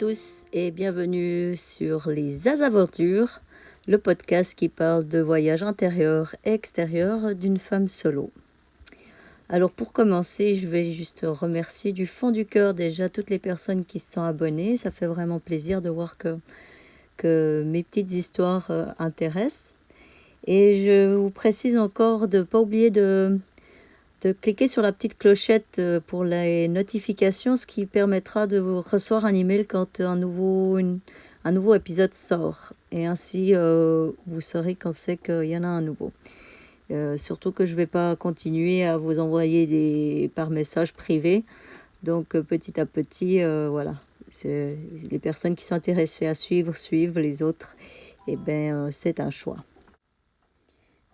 tous et bienvenue sur les Azaventures, le podcast qui parle de voyage intérieur et extérieur d'une femme solo. Alors pour commencer, je vais juste remercier du fond du cœur déjà toutes les personnes qui se sont abonnées. Ça fait vraiment plaisir de voir que mes petites histoires intéressent. Et je vous précise encore de ne pas oublier de cliquer sur la petite clochette pour les notifications, ce qui permettra de vous recevoir un email quand un nouveau épisode sort. Et ainsi, vous saurez quand c'est qu'il y en a un nouveau. Surtout que je ne vais pas continuer à vous envoyer par message privé. Donc petit à petit, voilà. Les personnes qui sont intéressées à suivent les autres. Et c'est un choix.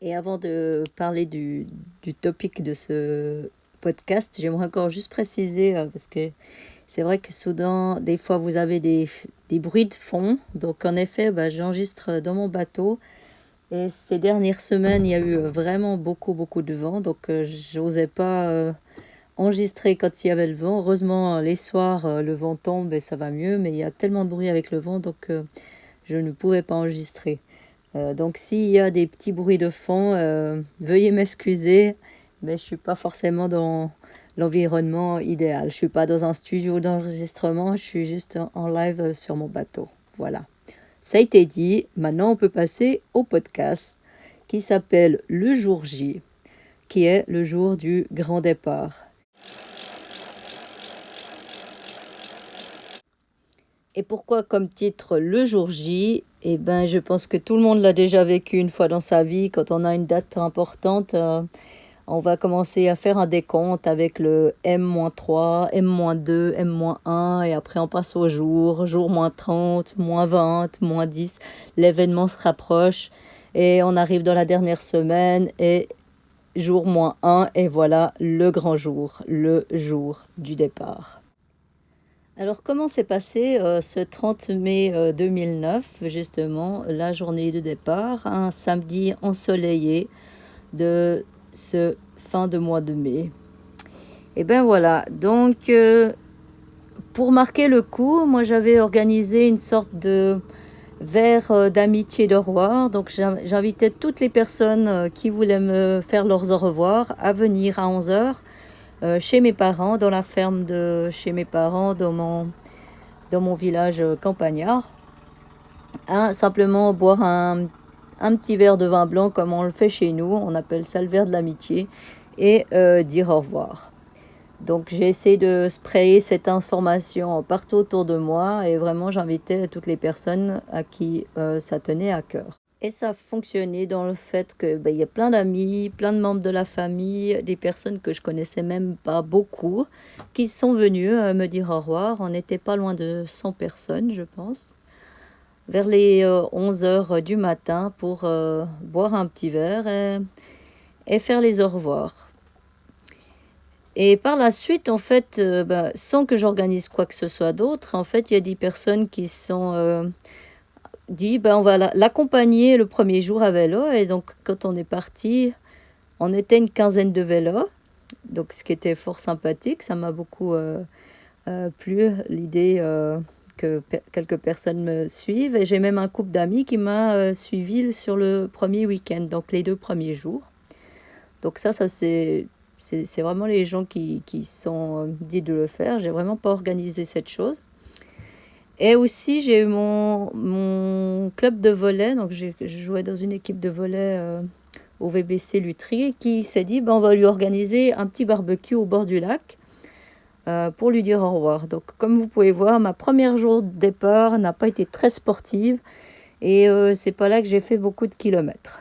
Et avant de parler du topic de ce podcast, j'aimerais encore juste préciser, parce que c'est vrai que soudain, des fois, vous avez des bruits de fond. Donc, en effet, j'enregistre dans mon bateau. Et ces dernières semaines, il y a eu vraiment beaucoup de vent. Donc, je n'osais pas enregistrer quand il y avait le vent. Heureusement, les soirs, le vent tombe et ça va mieux. Mais il y a tellement de bruit avec le vent, donc je ne pouvais pas enregistrer. Donc s'il y a des petits bruits de fond, veuillez m'excuser, mais je ne suis pas forcément dans l'environnement idéal. Je ne suis pas dans un studio d'enregistrement, je suis juste en live sur mon bateau. Voilà. Ça a été dit, maintenant on peut passer au podcast qui s'appelle Le Jour J, qui est le jour du grand départ. Et pourquoi comme titre Le Jour J ? Je pense que tout le monde l'a déjà vécu une fois dans sa vie. Quand on a une date importante, on va commencer à faire un décompte avec le M-3, M-2, M-1, et après on passe au jour -30, -20, -10. L'événement se rapproche et on arrive dans la dernière semaine et jour -1, et voilà le grand jour, le jour du départ. Alors, comment s'est passé ce 30 mai 2009, justement, la journée de départ, un samedi ensoleillé de ce fin de mois de mai? Et voilà, donc pour marquer le coup, moi j'avais organisé une sorte de verre d'amitié d'au revoir. Donc j'invitais toutes les personnes qui voulaient me faire leurs au revoir à venir à 11h chez mes parents, dans la ferme de chez mes parents, dans mon village campagnard, simplement boire un petit verre de vin blanc comme on le fait chez nous, on appelle ça le verre de l'amitié, et dire au revoir. Donc j'ai essayé de sprayer cette information partout autour de moi et vraiment j'invitais toutes les personnes à qui ça tenait à cœur. Et ça a fonctionné dans le fait que y a plein d'amis, plein de membres de la famille, des personnes que je connaissais même pas beaucoup, qui sont venues me dire au revoir. On n'était pas loin de 100 personnes, je pense, vers les 11h du matin pour boire un petit verre et faire les au revoir. Et par la suite, en fait, sans que j'organise quoi que ce soit d'autre, en fait, il y a des personnes qui sont dit on va l'accompagner le premier jour à vélo. Et donc quand on est parti, on était une quinzaine de vélos, donc ce qui était fort sympathique. Ça m'a beaucoup plu, l'idée que quelques personnes me suivent, et j'ai même un couple d'amis qui m'a suivi sur le premier week-end, donc les 2 premiers jours. Donc ça c'est vraiment les gens qui sont dit de le faire. J'ai vraiment pas organisé cette chose. Et aussi, j'ai eu mon club de volley. Donc, je jouais dans une équipe de volley au VBC Lutry, qui s'est dit on va lui organiser un petit barbecue au bord du lac pour lui dire au revoir. Donc, comme vous pouvez voir, ma première jour de départ n'a pas été très sportive et c'est pas là que j'ai fait beaucoup de kilomètres.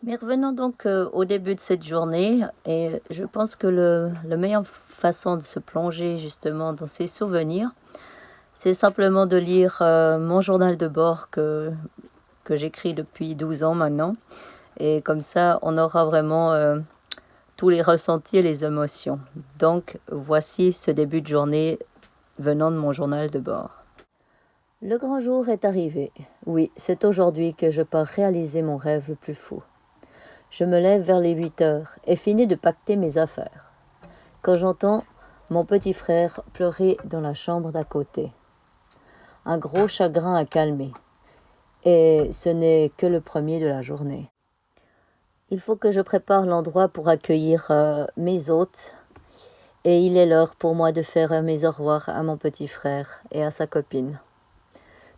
Mais revenons donc au début de cette journée, et je pense que la meilleure façon de se plonger justement dans ces souvenirs, c'est simplement de lire mon journal de bord que j'écris depuis 12 ans maintenant. Et comme ça, on aura vraiment tous les ressentis et les émotions. Donc, voici ce début de journée venant de mon journal de bord. Le grand jour est arrivé. Oui, c'est aujourd'hui que je pars réaliser mon rêve le plus fou. Je me lève vers les 8 heures et finis de pacter mes affaires. quand j'entends mon petit frère pleurer dans la chambre d'à côté. Un gros chagrin à calmer. Et ce n'est que le premier de la journée. Il faut que je prépare l'endroit pour accueillir mes hôtes. Et il est l'heure pour moi de faire mes au revoir à mon petit frère et à sa copine.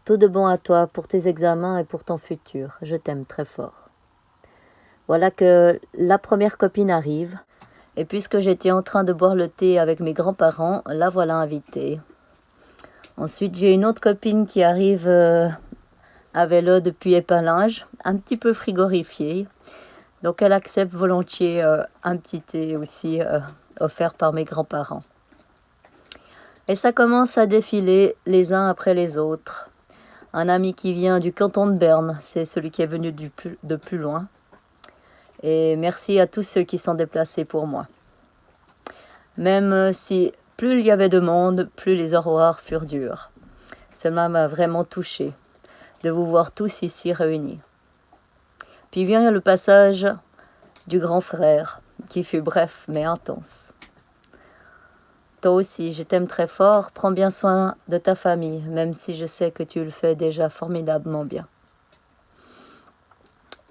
Tout de bon à toi pour tes examens et pour ton futur. Je t'aime très fort. Voilà que la première copine arrive. Et puisque j'étais en train de boire le thé avec mes grands-parents, la voilà invitée. Ensuite, j'ai une autre copine qui arrive à vélo depuis Épalinges, un petit peu frigorifiée. Donc elle accepte volontiers un petit thé aussi offert par mes grands-parents. Et ça commence à défiler les uns après les autres. Un ami qui vient du canton de Berne, c'est celui qui est venu de plus loin. Et merci à tous ceux qui sont déplacés pour moi. Même si plus il y avait de monde, plus les au revoir furent durs. Cela m'a vraiment touchée de vous voir tous ici réunis. Puis vient le passage du grand frère, qui fut bref mais intense. Toi aussi, je t'aime très fort, prends bien soin de ta famille, même si je sais que tu le fais déjà formidablement bien.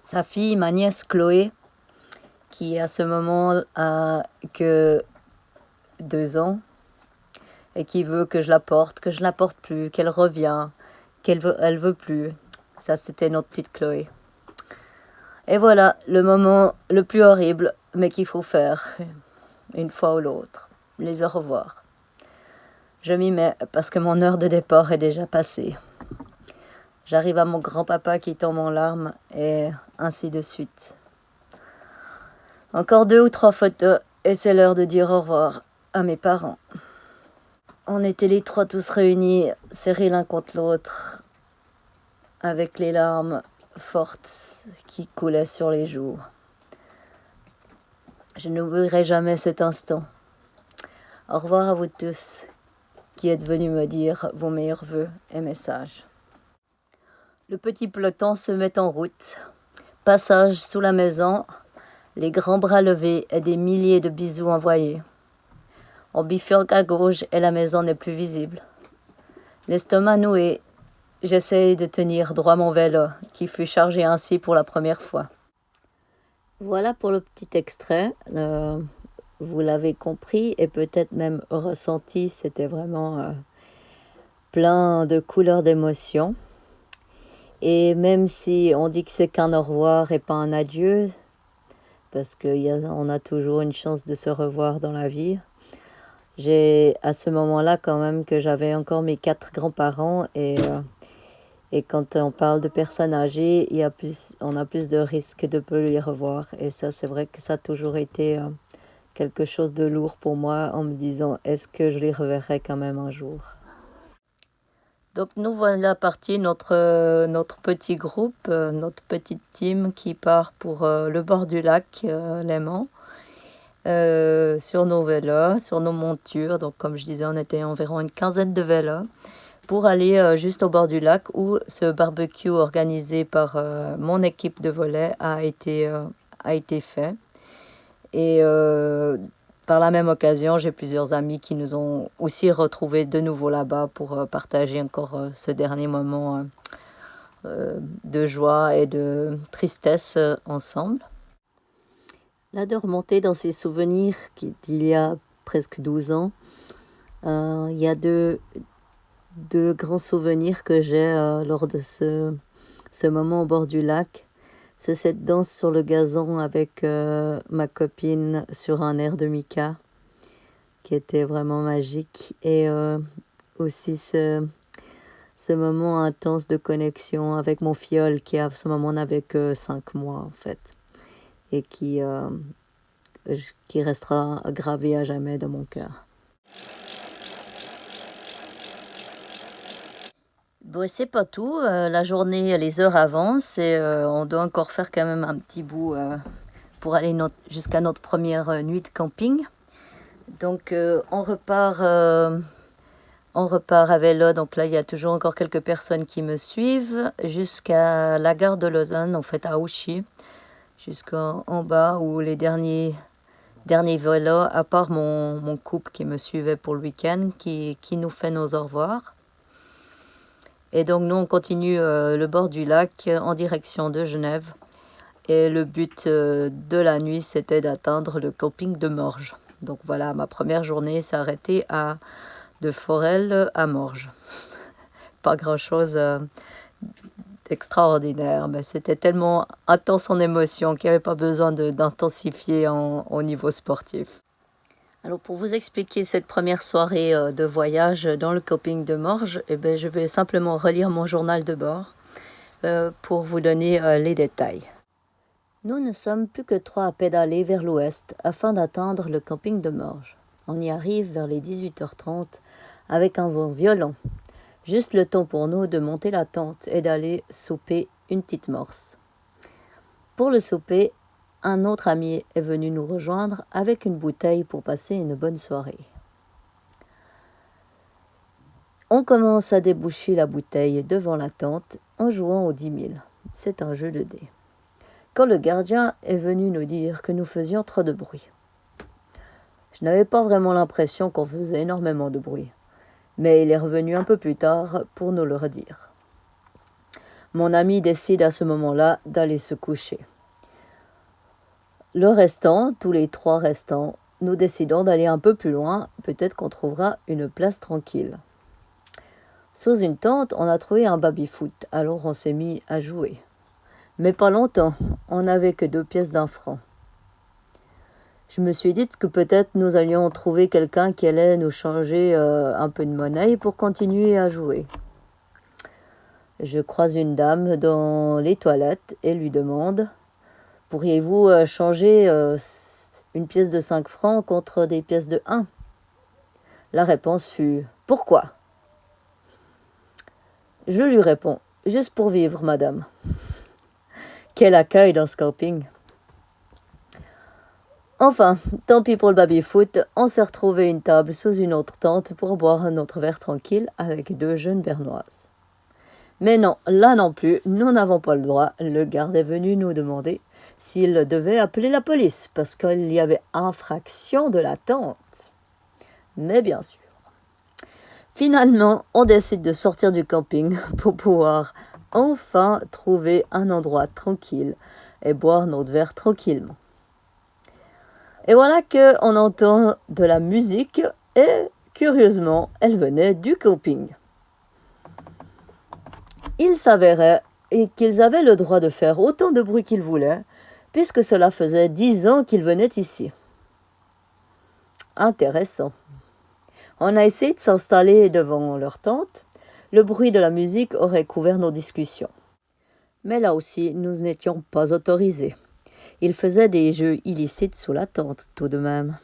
Sa fille, ma nièce Chloé, qui à ce moment a que 2 ans, et qui veut que je la porte plus, qu'elle revient, elle veut plus. Ça, c'était notre petite Chloé. Et voilà, le moment le plus horrible, mais qu'il faut faire, une fois ou l'autre, les au revoir. Je m'y mets parce que mon heure de départ est déjà passée. J'arrive à mon grand-papa qui tombe en larmes, et ainsi de suite. Encore 2 ou 3 photos, et c'est l'heure de dire au revoir à mes parents. On était les 3 tous réunis, serrés l'un contre l'autre, avec les larmes fortes qui coulaient sur les joues. Je n'oublierai jamais cet instant. Au revoir à vous tous qui êtes venus me dire vos meilleurs vœux et messages. Le petit peloton se met en route. Passage sous la maison, les grands bras levés et des milliers de bisous envoyés. On bifurque à gauche et la maison n'est plus visible. L'estomac noué, j'essaye de tenir droit mon vélo, qui fut chargé ainsi pour la première fois. Voilà pour le petit extrait. Vous l'avez compris et peut-être même ressenti, c'était vraiment plein de couleurs d'émotions. Et même si on dit que c'est qu'un au revoir et pas un adieu, parce qu'on a toujours une chance de se revoir dans la vie, j'ai à ce moment-là quand même que j'avais encore mes 4 grands-parents et quand on parle de personnes âgées, on a plus de risques de ne pas les revoir. Et ça, c'est vrai que ça a toujours été quelque chose de lourd pour moi en me disant est-ce que je les reverrai quand même un jour. Donc nous voilà partis, notre petit groupe, notre petite team qui part pour le bord du lac Léman, sur nos vélos, sur nos montures. Donc comme je disais, on était environ une quinzaine de vélos pour aller juste au bord du lac où ce barbecue organisé par mon équipe de volley a été fait. Et par la même occasion, j'ai plusieurs amis qui nous ont aussi retrouvés de nouveau là-bas pour partager encore ce dernier moment de joie et de tristesse ensemble. Là, de remonter dans ces souvenirs d'il y a presque 12 ans, il y a deux grands souvenirs que j'ai lors de ce moment au bord du lac. C'est cette danse sur le gazon avec ma copine sur un air de Mika qui était vraiment magique. Et aussi ce moment intense de connexion avec mon filleul qui à ce moment n'avait que 5 mois en fait. Et qui restera gravé à jamais dans mon cœur. Bon, c'est pas tout. La journée, les heures avancent et on doit encore faire quand même un petit bout pour aller jusqu'à notre première nuit de camping. Donc on repart à vélo. Donc là, il y a toujours encore quelques personnes qui me suivent jusqu'à la gare de Lausanne, en fait à Ouchy, jusqu'en bas où les derniers dernier vélo, à part mon couple qui me suivait pour le week-end, qui nous fait nos au revoir. Et donc nous, on continue le bord du lac en direction de Genève. Et le but de la nuit, c'était d'atteindre le camping de Morges. Donc voilà, ma première journée s'est arrêtée de Forel à Morges. Pas grand-chose d'extraordinaire, mais c'était tellement intense en émotion qu'il n'y avait pas besoin d'intensifier au niveau sportif. Alors pour vous expliquer cette première soirée de voyage dans le camping de Morges, eh ben, je vais simplement relire mon journal de bord pour vous donner les détails. Nous ne sommes plus que 3 à pédaler vers l'ouest afin d'atteindre le camping de Morges. On y arrive vers les 18h30 avec un vent violent. Juste le temps pour nous de monter la tente et d'aller souper une petite morse. Pour le souper, un autre ami est venu nous rejoindre avec une bouteille pour passer une bonne soirée. On commence à déboucher la bouteille devant la tente en jouant au 10 000. C'est un jeu de dés. Quand le gardien est venu nous dire que nous faisions trop de bruit. Je n'avais pas vraiment l'impression qu'on faisait énormément de bruit, mais il est revenu un peu plus tard pour nous le redire. Mon ami décide à ce moment-là d'aller se coucher. Le restant, tous les 3 restants, nous décidons d'aller un peu plus loin, peut-être qu'on trouvera une place tranquille. Sous une tente, on a trouvé un baby-foot, alors on s'est mis à jouer. Mais pas longtemps, on n'avait que 2 pièces d'1 franc. Je me suis dit que peut-être nous allions trouver quelqu'un qui allait nous changer un peu de monnaie pour continuer à jouer. Je croise une dame dans les toilettes et lui demande « Pourriez-vous changer une pièce de 5 francs contre des pièces de 1 ?» La réponse fut « Pourquoi ?» Je lui réponds « Juste pour vivre, madame. » Quel accueil dans ce camping! Enfin, tant pis pour le baby-foot, on s'est retrouvé une table sous une autre tente pour boire notre verre tranquille avec 2 jeunes bernoises. Mais non, là non plus, nous n'avons pas le droit. Le garde est venu nous demander s'il devait appeler la police parce qu'il y avait infraction de la tente. Mais bien sûr. Finalement, on décide de sortir du camping pour pouvoir enfin trouver un endroit tranquille et boire notre verre tranquillement. Et voilà qu'on entend de la musique et, curieusement, elle venait du camping. Il s'avérait qu'ils avaient le droit de faire autant de bruit qu'ils voulaient, puisque cela faisait 10 ans qu'ils venaient ici. Intéressant. On a essayé de s'installer devant leur tente. Le bruit de la musique aurait couvert nos discussions. Mais là aussi, nous n'étions pas autorisés. Ils faisaient des jeux illicites sous la tente, tout de même.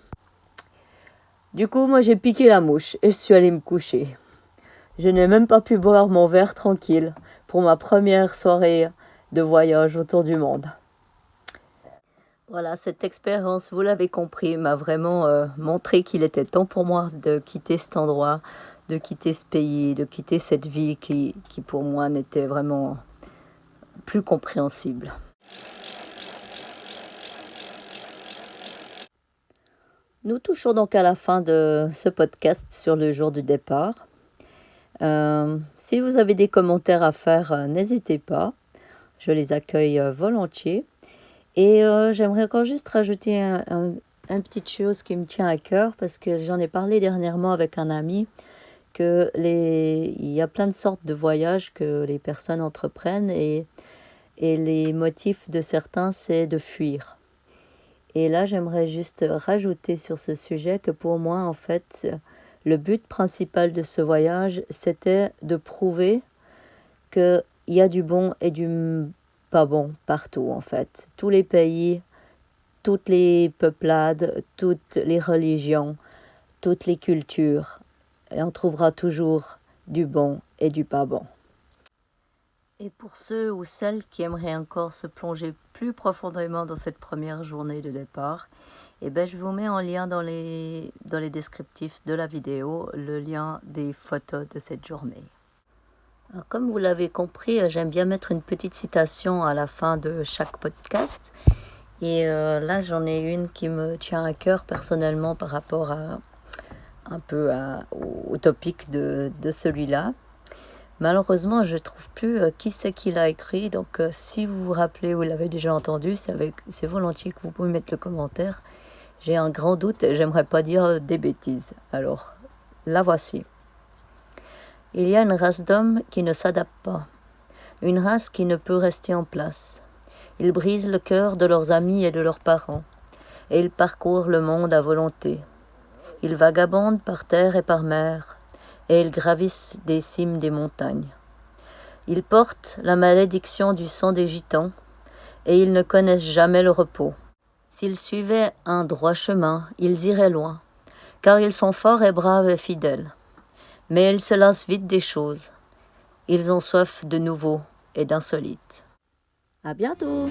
Du coup, moi j'ai piqué la mouche et je suis allée me coucher. Je n'ai même pas pu boire mon verre tranquille pour ma première soirée de voyage autour du monde. Voilà, cette expérience, vous l'avez compris, m'a vraiment montré qu'il était temps pour moi de quitter cet endroit, de quitter ce pays, de quitter cette vie qui pour moi n'était vraiment plus compréhensible. Nous touchons donc à la fin de ce podcast sur le jour du départ. Si vous avez des commentaires à faire, n'hésitez pas. Je les accueille volontiers. Et j'aimerais encore juste rajouter une petite chose qui me tient à cœur parce que j'en ai parlé dernièrement avec un ami il y a plein de sortes de voyages que les personnes entreprennent et les motifs de certains, c'est de fuir. Et là, j'aimerais juste rajouter sur ce sujet que pour moi, en fait, le but principal de ce voyage, c'était de prouver qu'il y a du bon et du pas bon partout, en fait. Tous les pays, toutes les peuplades, toutes les religions, toutes les cultures. Et on trouvera toujours du bon et du pas bon. Et pour ceux ou celles qui aimeraient encore se plonger plus profondément dans cette première journée de départ, je vous mets en lien dans les descriptifs de la vidéo le lien des photos de cette journée. Alors, comme vous l'avez compris, j'aime bien mettre une petite citation à la fin de chaque podcast. Et là, j'en ai une qui me tient à cœur personnellement par rapport à un peu au topic de celui-là. Malheureusement, je ne trouve plus qui c'est qui l'a écrit, donc si vous vous rappelez ou l'avez déjà entendu, c'est volontiers que vous pouvez mettre le commentaire. J'ai un grand doute et j'aimerais pas dire des bêtises. Alors, la voici. Il y a une race d'hommes qui ne s'adapte pas, une race qui ne peut rester en place. Ils brisent le cœur de leurs amis et de leurs parents, et ils parcourent le monde à volonté. Ils vagabondent par terre et par mer, et ils gravissent des cimes des montagnes. Ils portent la malédiction du sang des gitans, et ils ne connaissent jamais le repos. S'ils suivaient un droit chemin, ils iraient loin, car ils sont forts et braves et fidèles. Mais ils se lassent vite des choses. Ils ont soif de nouveau et d'insolite. À bientôt!